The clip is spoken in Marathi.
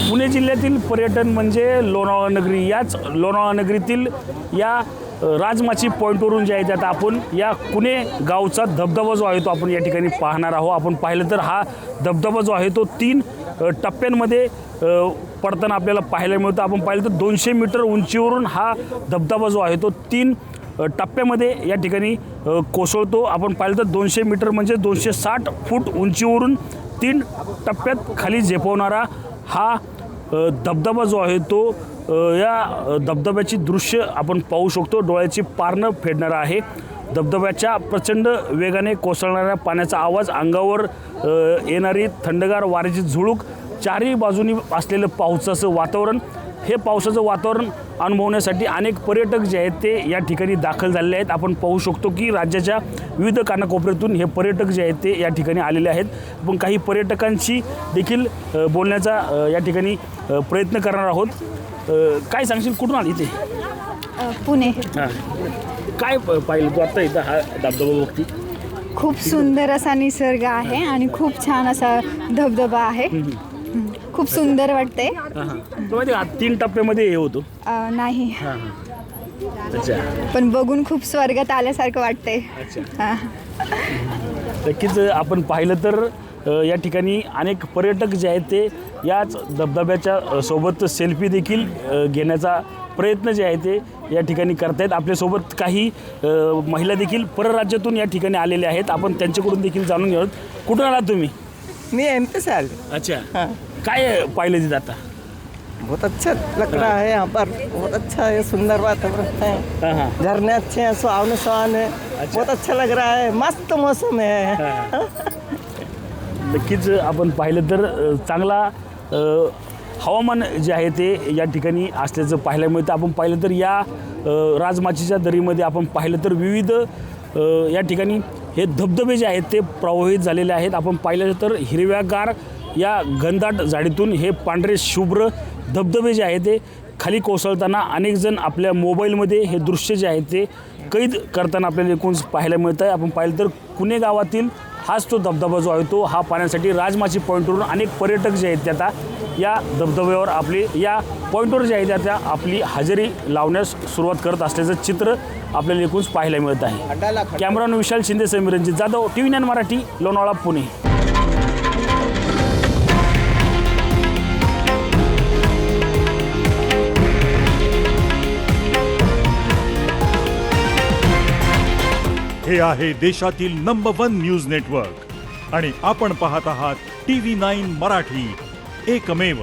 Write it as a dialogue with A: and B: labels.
A: पुणे जिल्ह्यातील पर्यटन म्हणजे लोणावळा नगरी. याच लोणावळा नगरीतील या राजमाची पॉईंटवरून जे आहे ते आता आपण या कुणे गावचा धबधबा जो आहे तो आपण या ठिकाणी पाहणार आहोत. आपण पाहिलं तर हा धबधबा जो आहे तो 3 टप्प्यांमध्ये पडताना आपल्याला पाहायला मिळतं. आपण पाहिलं तर 200 मीटर उंचीवरून हा धबधबा जो आहे तो 3 टप्प्यामध्ये या ठिकाणी कोसळतो. आपण पाहिलं तर 200 मीटर म्हणजे 260 फूट उंचीवरून 3 टप्प्यात खाली झेपवणारा हा धबधबा जो आहे तो या धबधब्याची दृश्य आपण पाहू शकतो. डोळ्याची पारणं फेडणारा आहे. धबधब्याच्या प्रचंड वेगाने कोसळणाऱ्या पाण्याचा आवाज, अंगावर येणारी थंडगार वाऱ्याची झुळूक, चारही बाजूनी असलेलं पावसाचं वातावरण, हे पावसाचं वातावरण अनुभवण्यासाठी अनेक पर्यटक जे आहेत ते या ठिकाणी दाखल झालेले आहेत. आपण पाहू शकतो की राज्याच्या विविध कानाकोपऱ्यातून हे पर्यटक जे आहेत ते या ठिकाणी आलेले आहेत. आपण काही पर्यटकांशी देखील बोलण्याचा या ठिकाणी प्रयत्न करणार आहोत. काय सांगशील, कुठून आली इथे?
B: पुणे.
A: हां, काय पाहिलं तू आता इथं हा धबधबा बघती?
B: खूप सुंदर असा निसर्ग आहे आणि खूप छान असा धबधबा आहे. खूप सुंदर वाटते.
A: माहिती का 3 टप्प्यामध्ये हे होतो?
B: नाही,
A: हां हां, अच्छा.
B: पण बघून खूप स्वर्गात आल्यासारखं वाटते.
A: अच्छा. नक्कीच आपण पाहिलं तर या ठिकाणी अनेक पर्यटक जे आहेत ते याच धबधब्याच्या सोबत सेल्फी देखील घेण्याचा प्रयत्न जे आहे ते या ठिकाणी करतायत. आपल्यासोबत काही महिला देखील परराज्यातून या ठिकाणी आलेले आहेत. आपण त्यांच्याकडून देखील जाणून घेऊ. कुठून आलात तुम्ही?
C: मैं एमपी से आया।
A: अच्छा.
C: हाँ,
A: काय पाहिलं तिथं आता?
C: बहुत अच्छा लग रहा है यहाँ पर, बहुत अच्छा है, सुंदर वातावरण है,
A: हां हां,
C: झरने अच्छे हैं, सुहावने सुहान है, बहुत अच्छा लग रहा है, मस्त मौसम है।
A: नक्कीच आपण पाहिलं तर चांगला हवामान जे आहे ते या ठिकाणी असल्याचं पाहायला मिळतं. आपण पाहिलं तर या राजमाचीच्या दरीमध्ये आपण पाहिलं तर विविध या ठिकाणी हे धबधबे जे आहेत ते प्रवाहित झालेले आहेत. आपण पाहिलं तर हिरव्यागार या घनदाट झाडीतून हे पांढरे शुभ्र धबधबे जे आहेत ते खाली कोसळताना अनेक जण आपल्या मोबाईलमध्ये हे दृश्य जे आहे ते कैद करताना आपल्याला एकूण पाहायला मिळतं आहे. आपण पाहिलं तर कुणे गावातील हाच तो धबधबा जो आहे तो हा पाहण्यासाठी राजमाची पॉईंटवरून अनेक पर्यटक जे आहेत ते आता या धबधब्यावर आपली या पॉईंटवर जे आहे ते आता आपली हजेरी लावण्यास सुरुवात करत असल्याचं चित्र आपल्याला एकूणच पाहायला मिळत आहे. कॅमेरामॅन विशाल शिंदे, समीरंजित जाधव, TV 9 मराठी, लोणावळा, पुणे.
D: हे आहे देशातील नंबर 1 न्यूज नेटवर्क आणि आपण पाहत आहात TV 9 मराठी, एकमेव.